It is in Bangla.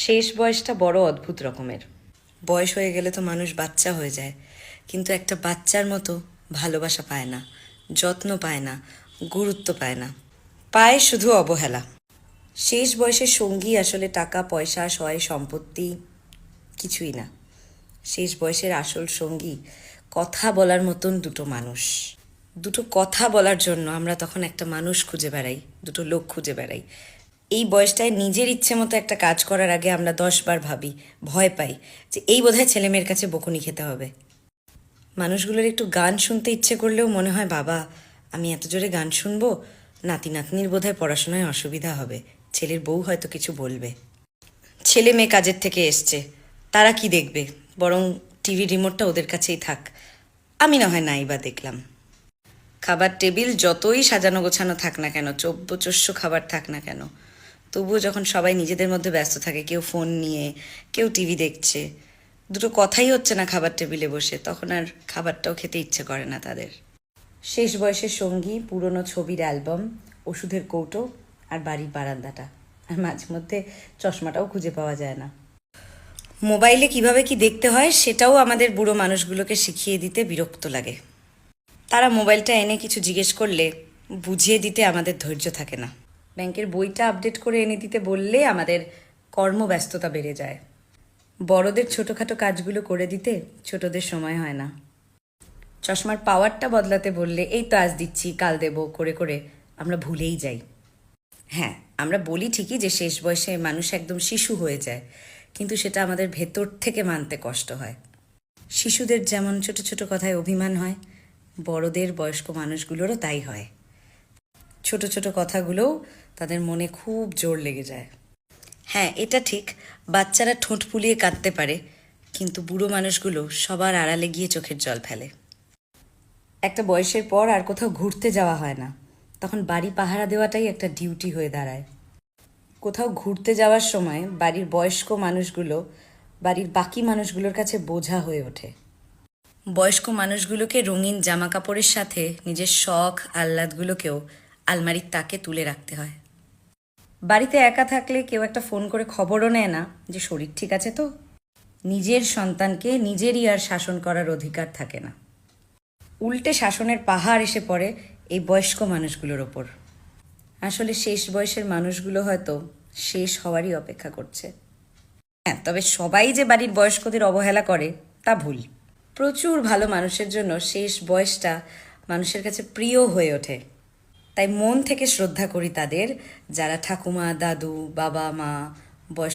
শেষ বয়সটা বড় অদ্ভুত রকমের। বয়স হয়ে গেলে তো মানুষ বাচ্চা হয়ে যায়, কিন্তু একটা বাচ্চার মতো ভালোবাসা পায় না, যত্ন পায় না, গুরুত্ব পায় না, পায় শুধু অবহেলা। শেষ বয়সের সঙ্গী আসলে টাকা পয়সা সয় সম্পত্তি কিছুই না। শেষ বয়সের আসল সঙ্গী কথা বলার মতন দুটো মানুষ। দুটো কথা বলার জন্য আমরা তখন একটা মানুষ খুঁজে বেড়াই, দুটো লোক খুঁজে বেড়াই। এই বয়সটায় নিজের ইচ্ছে মতো একটা কাজ করার আগে আমরা 10 বার ভাবি, ভয় পাই যে এই বোধহয় ছেলে মেয়ের কাছে বকুনি খেতে হবে। মানুষগুলোর একটু গান শুনতে ইচ্ছে করলেও মনে হয় বাবা, আমি এত জোরে গান শুনবো, নাতি নাতনির বোধহয় পড়াশোনায় অসুবিধা হবে, ছেলের বউ হয়তো কিছু বলবে। ছেলে মেয়ে কাজের থেকে এসছে, তারা কি দেখবে, বরং টিভি রিমোটটা ওদের কাছেই থাক, আমি না হয় নাই বা দেখলাম। খাবার টেবিল যতই সাজানো গোছানো থাক না কেন, চব্যচস্য খাবার থাক না কেন, তবুও যখন সবাই নিজেদের মধ্যে ব্যস্ত থাকে, কেউ ফোন নিয়ে, কেউ টিভি দেখছে, দুটো কথাই হচ্ছে না খাবার টেবিলে বসে, তখন আর খাবারটাও খেতে ইচ্ছে করে না তাদের। শেষ বয়সের সঙ্গী পুরনো ছবির অ্যালবাম, ওষুধের কৌটো আর বাড়ির বারান্দাটা, আর মাঝে মধ্যে চশমাটাও খুঁজে পাওয়া যায় না। মোবাইলে কিভাবে কি দেখতে হয় সেটাও আমাদের বুড়ো মানুষগুলোকে শিখিয়ে দিতে বিরক্ত লাগে। তারা মোবাইলটা এনে কিছু জিজ্ঞেস করলে বুঝিয়ে দিতে আমাদের ধৈর্য থাকে না। ব্যাংকের বইটা আপডেট করে এনে দিতে বললে আমাদের কর্মব্যস্ততা বেড়ে যায়। বড়দের ছোটোখাটো কাজগুলো করে দিতে ছোটদের সময় হয় না। চশমার পাওয়ারটা বদলাতে বললে এই তো আজ দিচ্ছি কাল দেবো করে করে আমরা ভুলেই যাই। হ্যাঁ, আমরা বলি ঠিকই যে শেষ বয়সে মানুষ একদম শিশু হয়ে যায়, কিন্তু সেটা আমাদের ভেতর থেকে মানতে কষ্ট হয়। শিশুদের যেমন ছোট ছোট কথায় অভিমান হয়, বড়দের বয়স্ক মানুষগুলোরও তাই হয়। ছোট ছোট কথাগুলোও তাদের মনে খুব জোর লেগে যায়। হ্যাঁ, এটা ঠিক, বাচ্চারা ঠোঁট ফুলিয়ে কাঁদতে পারে, কিন্তু বুড়ো মানুষগুলো সবার আড়ালে গিয়ে চোখের জল ফেলে। একটা বয়সের পর আর কোথাও ঘুরতে যাওয়া হয় না, তখন বাড়ি পাহারা দেওয়াটাই একটা ডিউটি হয়ে দাঁড়ায়। কোথাও ঘুরতে যাওয়ার সময় বাড়ির বয়স্ক মানুষগুলো বাড়ির বাকি মানুষগুলোর কাছে বোঝা হয়ে ওঠে। বয়স্ক মানুষগুলোকে রঙিন জামা কাপড়ের সাথে নিজের শখ আহ্লাদগুলোকেও আলমারির তাকে তুলে রাখতে হয়। বাড়িতে একা থাকলে কেউ একটা ফোন করে খবরও নেয় না যে শরীর ঠিক আছে তো। নিজের সন্তানকে নিজেরই আর শাসন করার অধিকার থাকে না, উল্টে শাসনের পাহাড় এসে পড়ে এই বয়স্ক মানুষগুলোর ওপর। আসলে শেষ বয়সের মানুষগুলো হয়তো শেষ হওয়ারই অপেক্ষা করছে। হ্যাঁ, তবে সবাই যে বাড়ির বয়স্কদের অবহেলা করে তা ভুল। প্রচুর ভালো মানুষের জন্য শেষ বয়সটা মানুষের কাছে প্রিয় হয়ে ওঠে। তাই মন থেকে শ্রদ্ধা করি তাদের, যারা ঠাকুমা দাদু বাবা মা বয়স